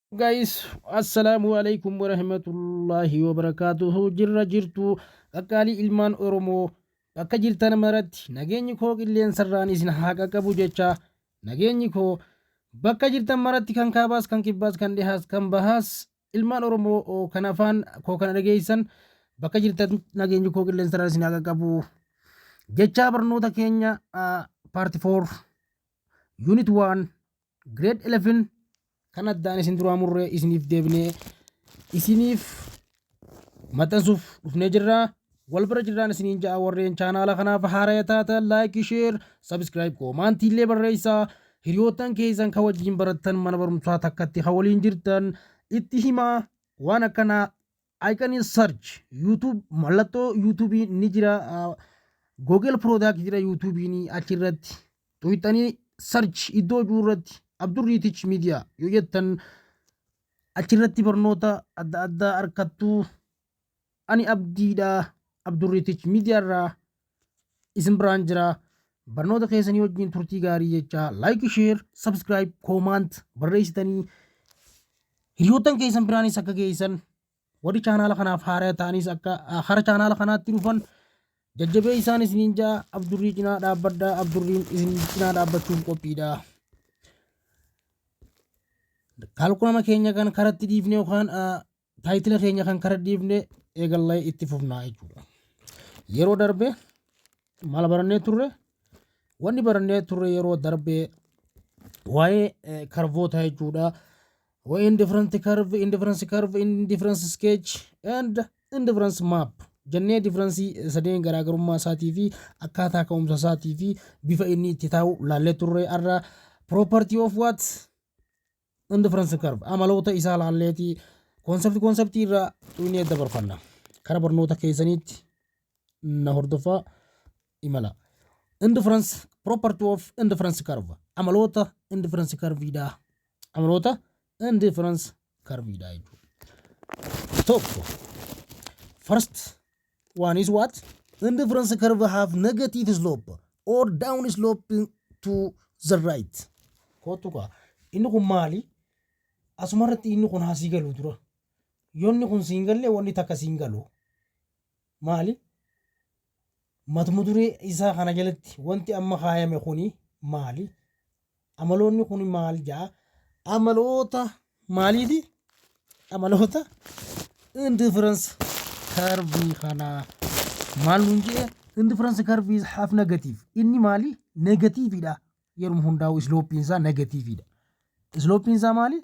Guys, assalamu alaikum warahmatullahi wabarakatuh. Jirra jirtu qaqqaalii ilmaan Oromoo akka jirtan maratti nageenyi koo qilleensarraan isin haa qaqqabu jecha nageenyi koo bakka jirtan maratti kan kaabaas kan kibbaas kan dhihaas kan bahaas ilmaan Oromoo kan afaan koo kana dhageessan bakka jirtan nageenyi koo qilleensarraan isin haa qaqqabu jecha barnoota keenya part 4 unit 1 grade 11 kan addaan isin duraa murree isiniif deebinee isiniif maxxansuuf dhufnee jirra. Wal bira jirraan isiniin ja'a warreen chaanaala kanaaf haaraa taatan laayik, sheer, sabskiraayib, koomaantiillee barreessaa. Hiriyoottan keessan kan wajjin barattan mana barumsaa takkatti kan waliin jirtan itti himaa waan akkanaa icon search YouTube mallattoo YouTube ni jira. Google Product jira YouTube achirratti tuqxanii search iddoo jirurratti Abdurriitich Media yoo jettan achirratti barnoota adda addaa argattu. Ani abdiidha Abdurriitich Media irraa isin biraan jira. Barnoota keessanii wajjin turtii gaarii jecha like, share, subscribe, comment barreessitanii hiriyoottan keessan biraanis akka geessan warri chaanaala kanaaf haaraa ta'anis akka hara chaanaala kanaatti dhufan jajjabee isaan isiniin jaa Abdurrii cinaa dhaabbadhaa. Abdurriin isin cinaa dhaabbachuuf qophiidha. Kalkulama keenya kan karatti dhiifne yookaan taayitila keenya kan karatti dhiifne eegallee itti fufnaa jechuudha. Yeroo darbe maal barannee turre? Wanni barannee turre yeroo darbe waa'ee karvoota jechuudha. Waa'ee indifference curve, indifference sketch and indifference map jennee differensii sadeen garaagarummaa isaatii fi akkaataa ka'umsa isaatii fi bifa inni itti taa'u laallee turre. Arra property of what indifference curve amaloota isaa laalleeti konseptii irraa xuyinee dabarfanna. Kara barnoota keessaniitti na hordofaa imala. Indifference property of indifference curve amaloota indifference curveidha. Amaloota indifference curveidha jechuudha. Tokko first one is what? Indifference curve have negative slope or down slope to the right. Kootuka inni kun maali? Asumarratti inni kun haasii galuu dura. Yoonni kun siin galle wanni takka siin galu. Maali? Matuma duree isaa kana jalatti wanti amma kaayame kuni maali? Amaloonni kun maal jaa? Amaloota maaliiti? Amaloota indifference curve kana maal nun jee? Indifference curve is half negative. Inni maali? Negatiividha. Yeruma hundaa'u sloppiin isaa negatiividha. Sloppiin isaa maali?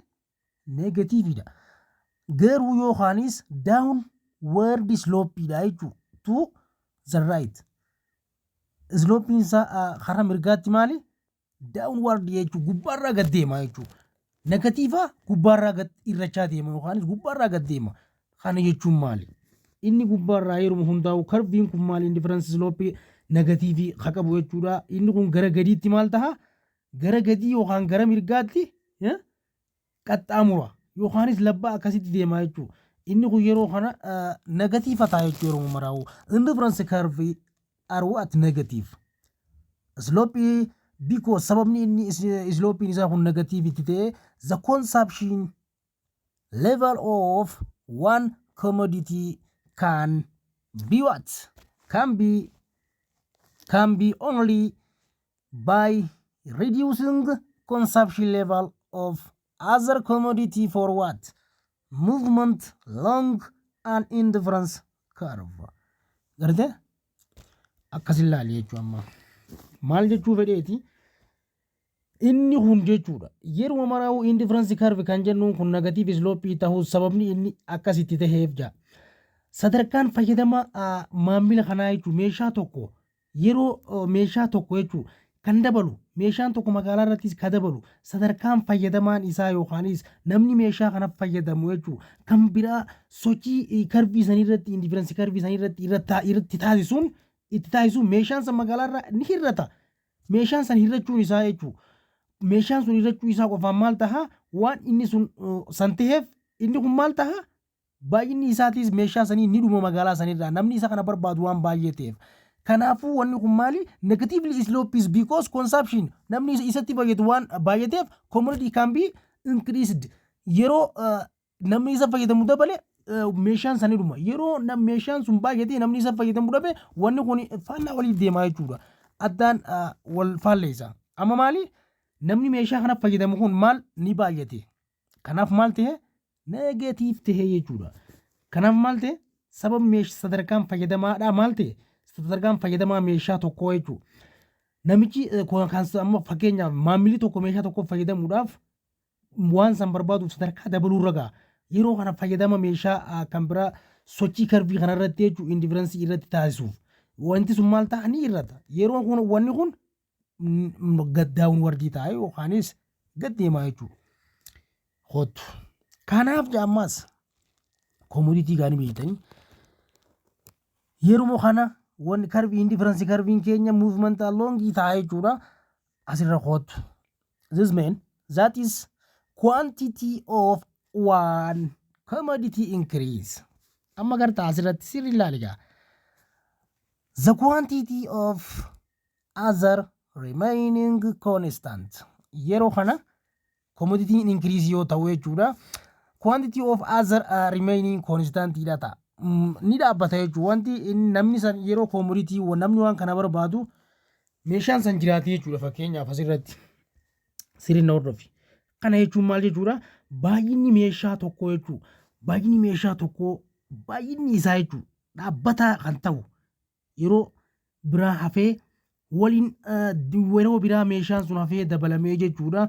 Negatiividha. Garuu yookaanis downward slopeidha jechuudha. To the right. Sloppiin isaa karaa mirgaatti maali? Downward jechuudha. Gubbaarraa gad deema jechuudha. Negatiiva gubbaarraa gad irrachaa deema yookaanis gubbaarraa gad deema. Kana jechuun maali? Inni gubbaarraa yeruma hundaa'u karbiin kun maali? Indifference slope negatiivii qabu jechuudha. Inni kun gara gadiitti maal ta'a? Gara gadii yookaan gara mirgaatti qaxxaamura yookaanis labbaa akkasitti deema jechuudha. Inni kun yeroo kana negatiiva ta'a jechuudha yeroo maraa'u. Indifference curve are what? Negative. Slope because sababni inni slope isaa kun negatiivity ta'e the consumption level of one commodity can be what? Can be only by reducing consumption level of other commodity for what? Movement along an indifference curve. Garte? Akkasin laali jechuu amma. Maal jechuu fedheeti? Inni kun jechuudha. Yeroo maraa'u indifference curve kan jennuun kun negative slope ta'uu sababni inni akkasitti ta'eef jaa. Sadarkaan fayyadama maamila kanaa jechuun meeshaa tokko yeroo meeshaa tokko jechuun kan dabalu meeshaan tokko magaalaa irrattis kan dabalu sadarkaan fayyadamaan isaa yookaanis namni meeshaa kana fayyadamu jechuun kan biraa sochii karbii isaanii irratti indifference karbii isaanii irratti taasisuun itti taasisuun meeshaan san magaalaa irraa ni hirrata. Meeshaan san hirrachuun isaa jechuun meeshaan sun hirrachuu isaa qofaan maal ta'a? Waan inni sun san ta'eef inni kun maal ta'a? Baay'inni isaatis meeshaa sanii ni dhuma magaalaa sanirraa namni isa kana barbaadu waan baay'ee ta'eef. Kanaafuu wanni kun maali? Negatively slopes because consumption namni isatti fayyadu waan baay'ateef commodity can be increased. yeroo namni isa fayyadamu dabale meeshaan sanii dhuma yeroo meeshaan sun baay'atee namni isa fayyadamu dhabe wanni kun faallaa waliif deemaa jechuudha addaan wal faalleessa amma maali namni meeshaa kana fayyadamu kun maal ni baay'ate kanaaf maal ta'e neegatiif ta'e jechuudha kanaaf maal ta'e sababa sadarkaan fayyadamaadhaa maal ta'e sadarkaan fayyadamaa meeshaa tokkoo jechuudha namichi kan amma fakkeenyaaf maamilli tokko meeshaa tokko fayyadamuudhaaf waan san barbaaduuf sadarkaa dabaluu ragaa yeroo kana fayyadama meeshaa kan biraa sochii karbii kanarratti jechuun indiferensii irratti taasisuuf wanti sun maal ta'a ni irrata yeroo kun wanni kun gaddaa'uun wardii ta'a yookaanis gaddeemaa jechuudha. Hootu kanaaf jaammaas koomoditii gaanii beeytanii yeroo kana wanni karbii indiferensii karbiin keenya muuvmentaa loongii ta'a jechuudha asirra hootu. This mean that is quantity of one commodity increase. Amma gartaa asirratti sirri ilaaligaa. The quantity of other remaining constant. Yeroo kana commodity increase yoo ta'u jechuudha. Quantity of other remaining constant dha ta'a. Ni dhaabbata jechuudha. Wanti namni san yeroo commodity namni waan kana barbaadu meeshaan san jiraatee jechuudha fakkeenyaaf asirratti sirri na hordofi. Kana jechuun maal jechuudha baay'inni meeshaa tokkoo jechuudha baay'inni meeshaa tokkoo baay'inni isaa jechuudha dhaabbataa kan ta'u yeroo biraa hafee waliin yeroo biraa meeshaan sun hafee dabalamee jechuudha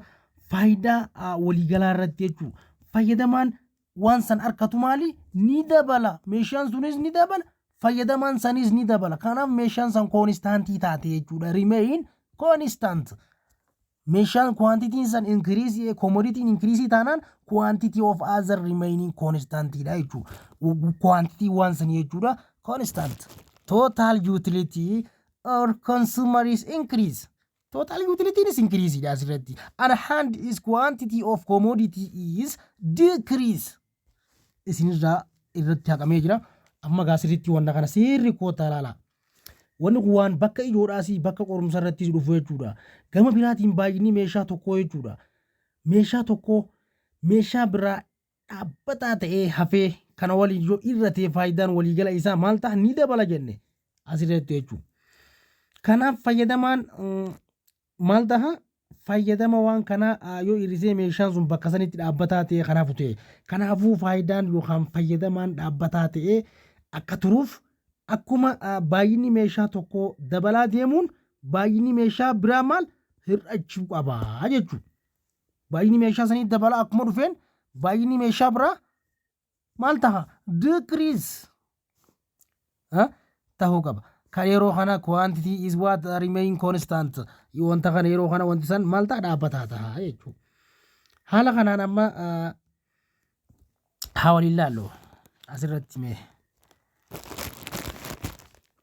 faayidaa waliigalaa irratti jechuudha fayyadamaan waan san harkatu maali ni dabala meeshaan sunis ni dabala fayyadamaan sanis ni dabala kanaaf meeshaan san koonistaantii taate jechuudha remain constant. Meeshaan quantity san increase commodity increase taanaan quantity of other remaining constant dha jechuudha quantity waan san jechuudha constant. Total utility or consumer is increase. Total utility is increase dha asirratti and hand is quantity of commodity is decrease. Isinirraa irratti haqamee jira amma gaasiritti wanta kana sirri koota laala. Wanni kun waan bakka ijoodhaas bakka qorumsa irrattis dhufu jechuudha. Gama biraatiin baay'inni meeshaa tokkoo jechuudha. Meeshaa tokkoo meeshaa biraa dhaabbataa ta'ee hafee kana waliin yoo irratee faayidaan waliigala isaa maal ta'a ni dabala jenne asirratti jechuudha. Kanaaf fayyadamaan maal ta'a fayyadama waan kanaa yoo irrisee meeshaan sun bakka sanitti dhaabbataa ta'e kanaaf ta'e kanaafuu faayidaan yookaan fayyadamaan dhaabbataa ta'e akka turuuf akkuma baay'inni meeshaa tokko dabalaa deemuun baay'inni meeshaa biraa maal hir'achuu qabaa jechuudha. Baay'inni meeshaa sanii dabalaa akkuma dhufeen baay'inni meeshaa biraa maal ta'a decrease ta'uu qaba. Kan yeroo kana quantity is what remain constant wanta kana yeroo kana wanti san maal ta'a dhaabbataa ta'a jechuudha. Haala kanaan amma haa waliin ilaallu asirratti mee.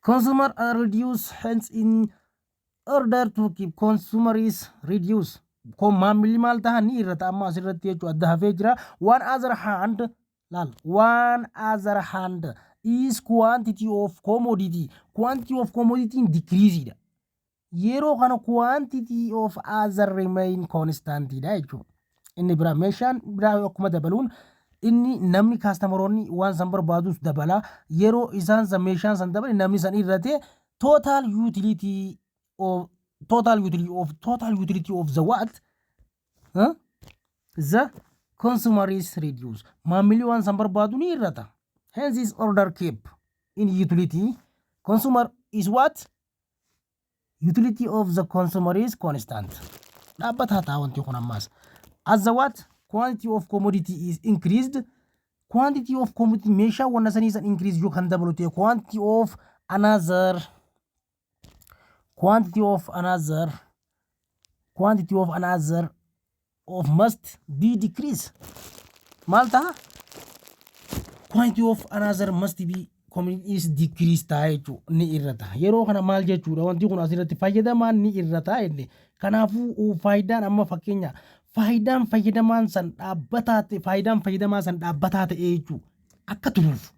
Consumer are reduced hence in order to keep consumer is reduced. Maamilli maal ta'a ni irrata amma asirratti jechuudha adda hafee jira. One other hand is quantity of commodity. Quantity of commodity decrease dha. Yeroo kana quantity of other remain constant dha jechuudha. Inni biraa meeshaan biraa akkuma dabaluun inni namni kaastamaronni waan san barbaadus dabala yeroo isaan san meeshaan san dabale namni san irrate total utility of the what the consumer is reduced. Maamilli waan san barbaadu ni irrata. Hence is order keep in utility. Consumer is what? Utility of the consumer is constant. Dhaabbataa ta'a wanti kun ammaas. As the what? Quantity of commodity is increased. Quantity of commodity meeshaa wanna sanii san increase yoo kan dabalu ta'e quantity of another of must be decrease. Maal ta'a? Quantity of another must be is decrease ta'a jechuudha ni irrata. Yeroo kana maal jechuudha wanti kun asirratti fayyadamaan ni irrata jenne. Kanaafuu faayidaan amma fakkeenya faayidaan fayyadamaa san dhaabbataa ta'e jechuudha akka turuuf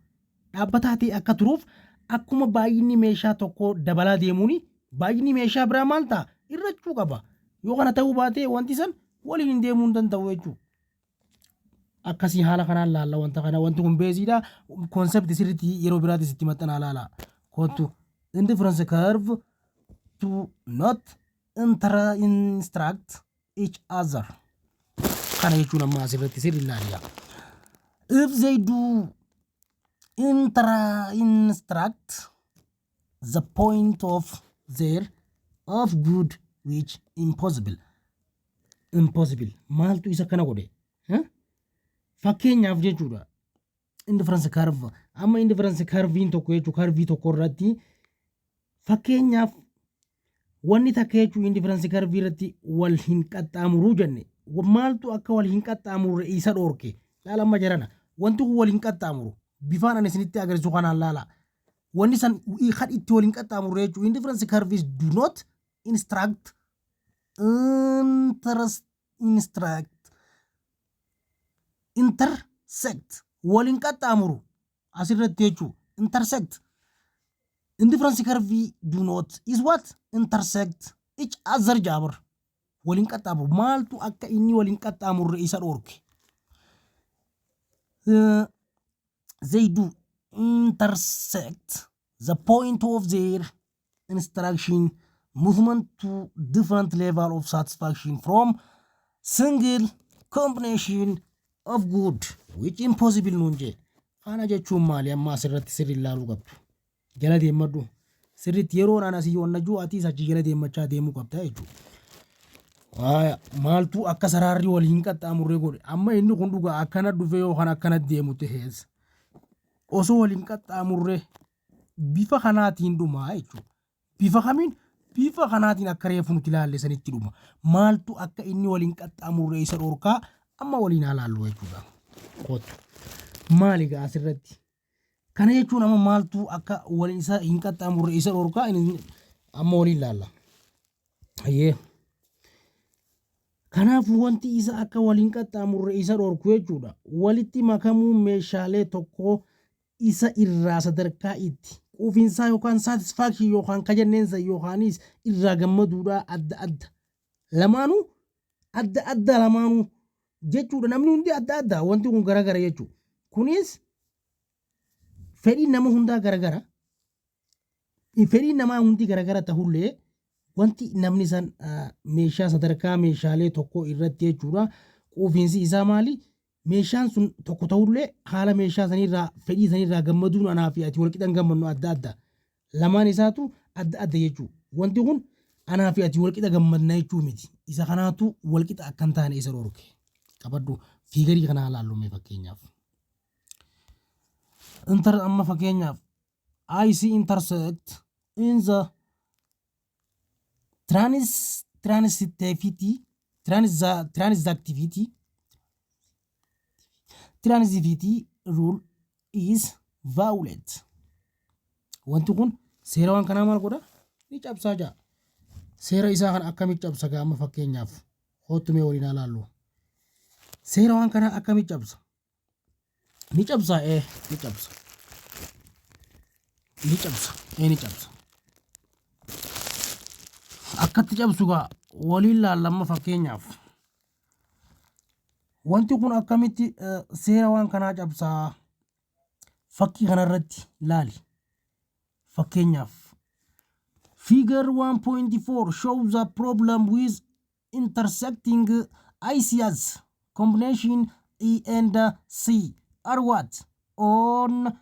dhaabbataa ta'e akka turuuf akkuma baay'inni meeshaa tokko dabalaa deemuuni baay'inni meeshaa biraa maal ta'a irrachuu qaba. Yoo kana ta'uu baate wanti san waliin deemuu hin danda'u jechuudha. akkasii haala kanaan laalla wanta kana wanti kun beesiidha concept sirriitti yeroo biraatti sitti maxxanaa laala kootu indifference curve to not instruct each other kana jechuun amma asirratti sirri ilaaliya if they do instruct the point of their of good which impossible maaltu isa kana godhe fakkeenyaaf jechuudha indifference curve amma indifference curvein tokko jechuu curvii tokko irratti fakkeenyaaf wanni takka jechuu indifference curve irratti wal hin qaxxaamuruu jenne maaltu akka wal hin qaxxaamurre isa dhoorke laala amma jarana wanti kun wal hin qaxxaamuru bifaan ani isinitti agarsiisu kanaan laala wanni san kan itti wal hin qaxxaamurre jechuu indifference curves do not intersect wal hin qaxxaamuru asirratti jechuu intersect indifference curve do not is what intersect each other jabr wal hin qaxxaamuru maaltu akka inni wal hin qaxxaamurre isa dhoorke they do intersect the point of their instruction movement to different level of satisfaction from single combination of good which impossible nunje kana jechuun maali amma asirratti sirri ilaaluu qabdu jala deemadhu sirritti yeroo naan asii onna ju'aati sachi jala deemachaa deemuu qabda jechuudha maaltu akka saraarri wal hin qaxxaamurre godhe amma inni kun dhugaa akkana dhufe yookaan akkana deemu ta'ees osoo wal hin qaxxaamurre bifa kanaatiin dhumaa jechuudha bifa kamiin bifa kanaatiin akka reefu nuti ilaalle sanitti dhuma maaltu akka inni wal hin qaxxaamurre isa dhorkaa amma waliin ilaallu jechuudha kootu maali gaa asirratti kana jechuun amma maaltu akka waliin isa hin qaxxaamurre isa dhorkaa amma waliin ilaalla ayyee kanaaf wanti isa akka waliin qaxxaamurre isa dhorku jechuudha walitti makamuu meeshaalee tokko isa irraa sadarkaa itti quufinsaa yookaan satisfaction yookaan kajanneensa yookaanis irraa gammaduudha adda adda lamaanuu adda lamaanuu jechuudha namni hundi adda wanti kun garagara jechuudha kunis fedhiin nama hundaa garagara fedhiin namaa hundi garagara ta'ullee wanti namni san meeshaa sadarkaa meeshaalee tokko irratti jechuudha quufinsi isaa maali meeshaan sun tokko ta'ullee haala meeshaa sanirraa fedhii sanirraa gammaduun anaa fi ati walqixan gammannu adda lamaan isaatu adda jechuudha wanti kun anaa fi ati walqixa gammadna jechuu miti isa kanaatu walqixa akkan taane isa dhorke qabaddu fiigarii kana ilaallume fakkeenyaaf amma fakkeenyaaf I see intersect in the transitivity rule is violent wanti kun seera waan kanaa maal godha ni cabsaa jaa seera isaa kan akkamitti cabsa gaa amma fakkeenyaaf hootumee waliin ilaallu seera waan kanaa akkamitti cabsa ni cabsa akkatti cabsu gaa waliin ilaallamma fakkeenyaaf wanti kun akkamitti seera waan kanaa cabsaa fakkii kanarratti laali fakkeenyaaf figure 1.4 shows a problem with intersecting ICs combination E and C are what on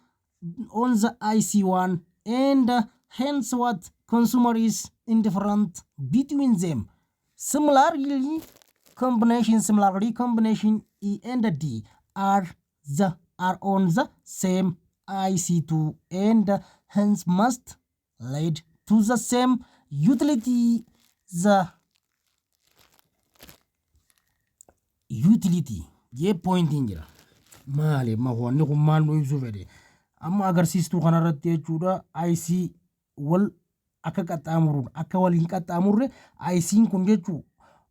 the IC1 and hence what consumer is indifferent between them. Similarly, combination E and D are on the same IC2 and hence must lead to the same utility. The utility ye point injira maali ma wanni kun maal nu ibsu fedhe amma agarsiistuu kanarratti jechuudha IC wal akka qaxxaamuruun akka waliin qaxxaamurre IC'n kun jechuu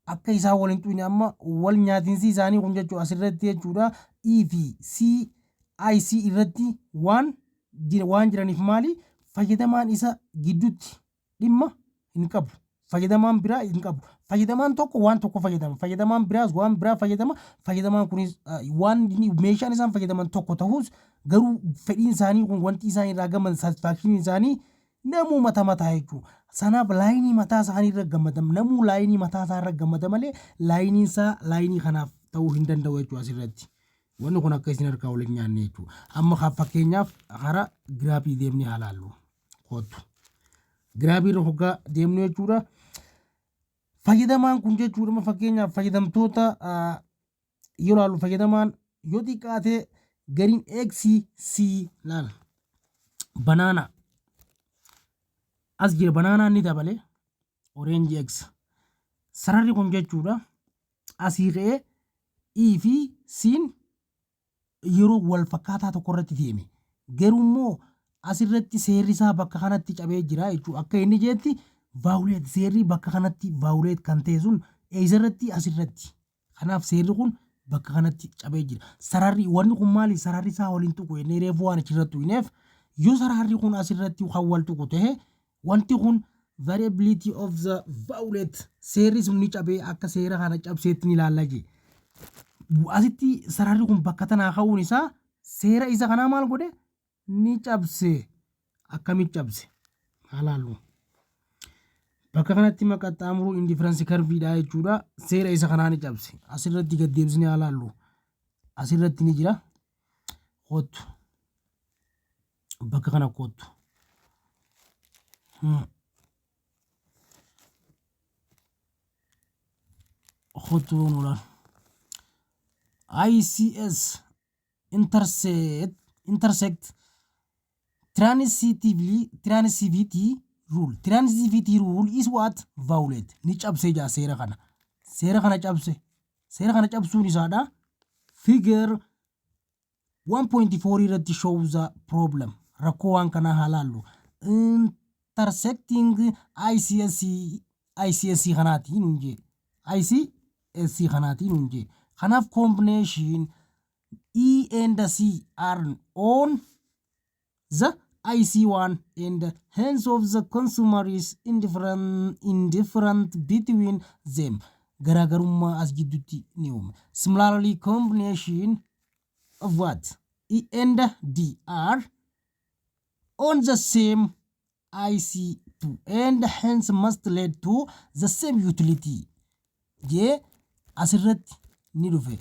akka isaa waliin xuune amma wal nyaatinsi isaanii kun jechuu asirratti jechuudha E fi C IC irratti waan jiraniif maali fayyadamaan isa gidduutti dhimma hin qabu fayyadamaan biraa hin qabu. Fayyadamaan tokko waan tokko fayyadama. Fayyadamaan biraas waan biraa fayyadama. Fayyadamaan kunis waan meeshaan isaan fayyadaman tokko ta'us garuu fedhiin isaanii kun wanti isaan irraa gammadan satisfaakshiniin isaanii namuu mataa jechuudha. Sanaaf laayinii mataa isaanii irra gammadam. Namuu laayinii mataa isaa irra gammada malee laayiniin isaa laayinii kanaaf ta'uu hin danda'u jechuudha asirratti. Wanni kun akka isin harkaa waliin nyaanne jechuudha. Amma fakkeenyaaf hara giraabii deemnee haa laallu. Kootu. Giraabii irra hoggaa deemnee jechuudha. Fayyadamaan kun jechuudha fakkeenyaaf fayyadamtoota yoo laallu fayyadamaan yoo xiqqaate gariin XC laala. Banaana. As jira banaanaan ni dabale. Orange X. Sararri kun jechuudha. Asii ka'ee E fi C'n yeroo wal fakkaataa tokko irratti deeme. Garuu immoo asirratti seerri isaa bakka kanatti cabee jira jechuudha. Akka inni jeetti vaawuleet seerri bakka kanatti vaawuleet kan ta'e sun eessarratti asirratti. Kanaaf seerri kun bakka kanatti cabee jira. Sararri wanni kun maali? Sararri isaa waliin tuqu inni reefuu waan achirratti hineef yoo sararri kun asirratti kan wal tuqu ta'e wanti kun variability of the vowlet seerri sun ni cabee akka seera kana cabseetti ni ilaalla jee. Asitti sararri kun bakka tanaa ka'uun isaa seera isa kanaa maal godhe ni cabse. Akkamitti cabse? Halaallu. Bakka kanatti maqaxxaamuruu indifferensi karviidhaa jechuudha. Seera isa kanaa ni cabse. Asirratti gad deebisnee halaallu. Asirratti ni jira. Kootu. Bakka kana kootu. Kootu nuulaan. ICS intersect transitivity rule. Transitivity rule is what? Vowlet. Ni cabse jaa seera kana. Seera kana cabse. Seera kana cabsuun isaadha. Figure 1.4 irratti shows the problem. Rakkoo waan kana halaallu. Intersecting ICSC kanaatiin hunjee. ICSC kanaatiin hunjee. Kanaaf combination E and C are on the IC1 and hence of the consumer is indifferent between them. Garagarummaa as gidduutti ni uume. Similarly, combination of what? E and D are on the same IC2 and hence must lead to the same utility. Jee asirratti ni dhufe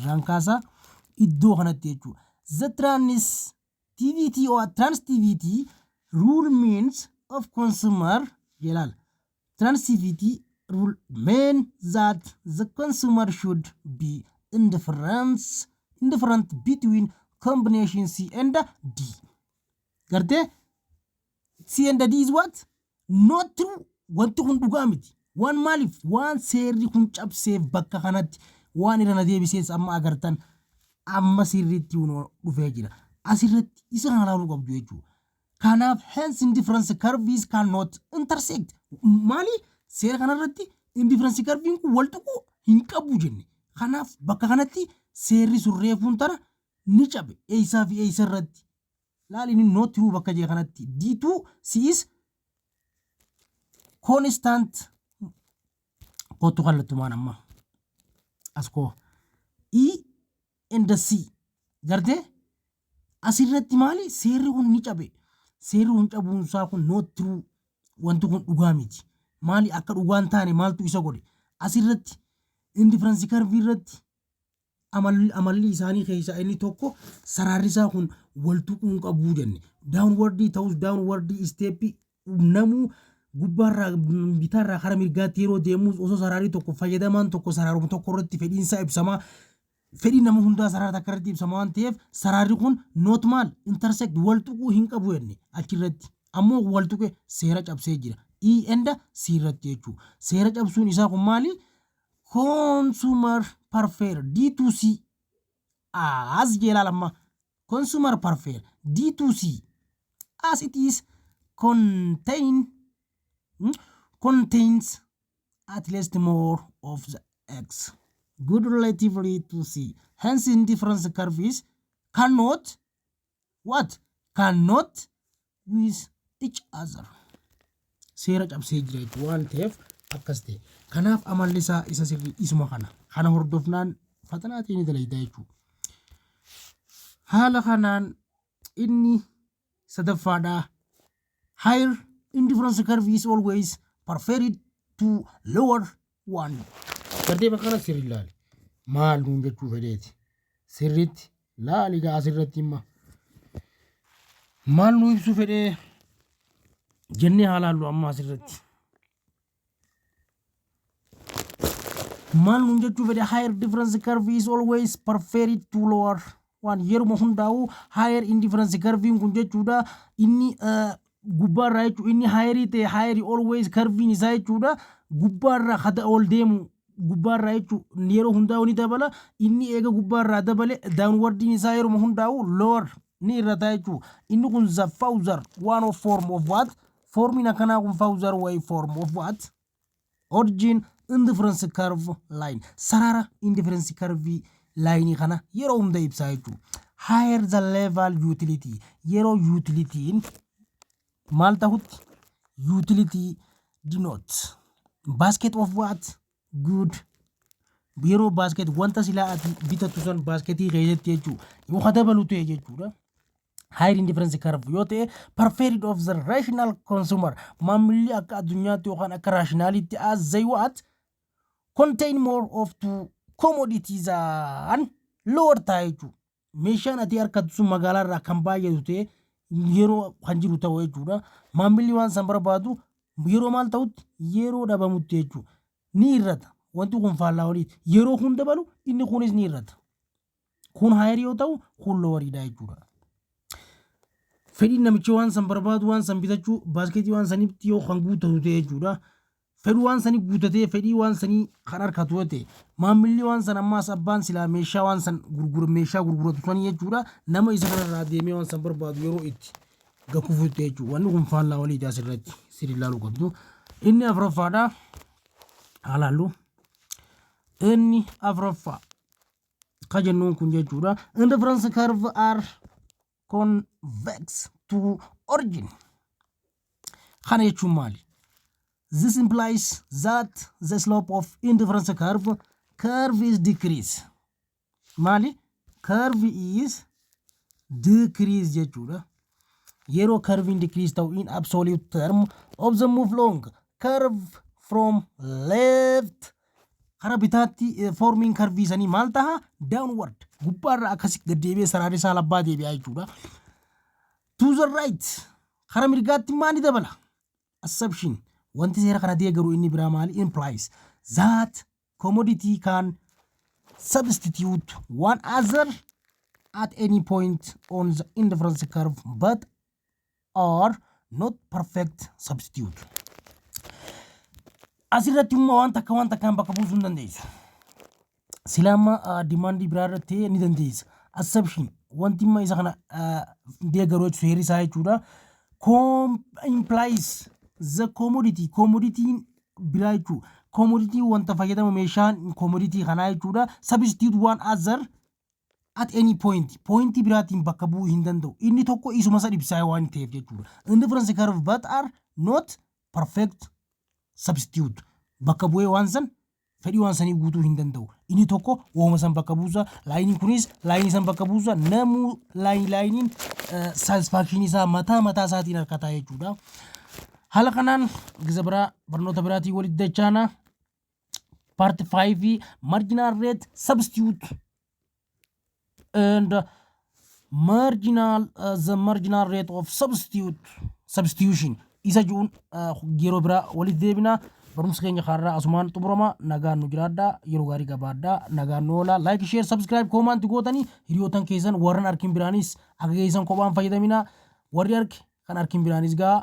rankaasa iddoo kanatti jechuudha. The transitivity or transitivity rule means of consumer jelal. Transitivity rule means that the consumer should be indifferent between combination C and D. Garte C and D is what? Not true. Wanti kun dhugaa miti. Waan maaliif? Waan seerri kun cabseef bakka kanatti waan irra deebisees amma agartan amma sirriitti dhufee jira. Asirratti isa kana laaluu qabdu jechuudha. Kanaaf hence indifference curves cannot intersect. Maali? Seera kanarratti indifference curviin kun wal tuquu hin qabu jenne. Kanaaf bakka kanatti seerri sun reefuun tana ni cabe. Eessaa fi eessa irratti. Laali ni not true bakka jee kanatti. D2 C is constant. Kootu kallattumaan amma. Askoo. E and C. Garte asirratti maali? Seerri kun ni cabe. Seerri kun cabuun isaa kun not true. Wanti kun dhugaa miti. Maali akka dhugaan taane maaltu isa godhe? Asirratti indifferensi karvii irratti amalli isaanii keessaa inni tokko sararri isaa kun wal tuquu qabuu jenne. Downwardii ta'us downwardii steepii namuu gubbaarraa bitaarraa kara mirgaatti yeroo deemus osoo sararri tokko fayyadamaan tokko sararuma tokko irratti fedhiinsaa ibsamaa fedhii nama hundaa sarara takka irratti ibsamaa waan ta'eef sararri kun not maal intersect wal tuquu hin qabu jenne achirratti ammoo wal tuqe seera cabsee jira. E and C irratti jechuudha. Seera cabsuun isaa kun maali? Consumer prefer D2C as jeelalama consumer prefer D2C as it is contains at least more of the X. Good relatively to C. Hence indifference curves cannot what? Cannot with each other. seera cabsee jira jechuudha waan ta'eef akkas ta'e. Kanaaf amalli isaa isa sirrii isuma kana. Kana hordofnaan fatanaatiin ni dalaydaa jechuudha. Haala kanaan inni sadaffaadhaa higher indifference curve is always preferred to lower one. Tartiiba kana sirrii ilaali. Maal nuun jechuu fedheeti. Sirriitti laali gaa asirratti himma. Maal nu ibsu fedhee jennee haa laallu amma asirratti. Maal nuun jechuu fedhee higher difference curve is always preferred to lower one. Yeruma hundaa'u higher indifference curve kun jechuudha inni gubbaarraa jechuudha inni higherii ta'e higherii always curve isaa jechuudha gubbaarraa hada ol deemu gubbaarraa jechuudha yeroo hundaa'u ni dabala inni eega gubbaarraa dabale downwardiin isaa yeruma hundaa'u lower ni irrata jechuudha inni kun the Fauser one of form of what forming akkanaa kun Fauser way form of what origin indifference curve line sarara indifference curve line kana yeroo hunda ibsaa jechuudha higher the level utility yeroo utility'n maal ta'utti utility denotes basket of what good yeroo basket wanta silaa ati bitatu san basketii keessatti jechuudha yoo dabalu ta'e jechuudha higher indifference curve yoo ta'e preferred of the rational consumer maamilli akka addunyaatti yookaan akka rationality as they what contain more of two commodities and lower ta'a jechuudha meeshaan ati harkattu sun magaalaarraa kan baay'atu ta'e yeroo kan jiru ta'u jechuudha maamilli waan san barbaadu yeroo maal ta'utti yeroo dhabamutti jechuudha ni irrata wanti kun faallaa waliiti yeroo kun dabalu inni kunis ni irrata kun higher yoo ta'u kun loweriidha jechuudha fedhiin namichi waan san barbaadu waan san bitachuu baasketii waan sanitti yoo kan guutatu ta'e jechuudha fedhii waan sanii guutatee fedhii waan sanii kan harkatu ta'e maamilli waan san ammaas abbaan silaa meeshaa waan san gurguratu sanii jechuudha nama isa kanarraa deemee waan san barbaadu yeroo itti gakufutti jechuudha wanni kun faallaa waliidha asirratti sirrii ilaaluu qabdu inni afuraffaadha halaallu inni afuraffaa ka jennuun kun jechuudha indifference curve are convex to origin kana jechuun maali this implies that the slope of indifference curve is decrease mali curve is decrease jechuudha yeroo curve in decrease ta'u in absolute term of the move long curve from left kara bitaatti forming curve sanii maal taha downward gubbaarra akkasi gaddeebee saraaree isaa labbaa deebi'aa jechuudha to the right kara mirgaatti maani dabala assumption wanti seera kana deeggaru inni biraa maali implies that commodity can substitute one other at any point on the indifference curve but are not perfect substitute asirratti immoo waan takka kan bakka buusuu hin dandeessu silaama demandii biraa irratti ni dandeessa assumption wanti immoo isa kana deeggaru jechuudha seerri isaa jechuudha implies the commodity biraa jechuudha commodity wanta fayyadamu meeshaan commodity kanaa jechuudha substitute one other at any point biraatiin bakka bu'uu hin danda'u inni tokko isuma isa dhibsaa waan ta'eef jechuudha indifference curve but are not perfect substitute bakka bu'ee waan san fedhii waan sanii guutuu hin danda'u inni tokko wooma san bakka buusa laayiniin kunis laayinii san bakka buusa namuu laayiniin satisfaction isaa mataa isaatiin harkataa jechuudha haala kanaan giza biraa barnoota biraatii walitti dachaana part 5 marginal rate substitute and the marginal rate of substitution isa juun yeroo biraa walitti deebina barumsa keenya kaarraa asumaan xumurama nagaan nu jiraadhaa yeroo gaarii gabaadhaa nagaan nu oola like share subscribe comment gootanii hiriyootan keessan warran arkin biraanis akka keessan kophaan fayyadamina warri arki kan arkin biraanis gaa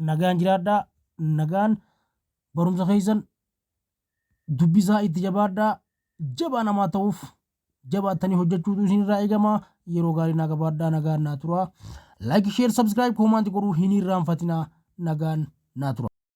nagaan jiraadhaa nagaan barumsa keessan dubbisaa itti jabaadhaa jabaa namaa ta'uuf jabaattanii hojjechuutu isinirraa eegama yeroo gaarii naa gabaadhaa nagaan naa tura like share subscribe comment godhuu hin irraanfatinaa nagaan naa tura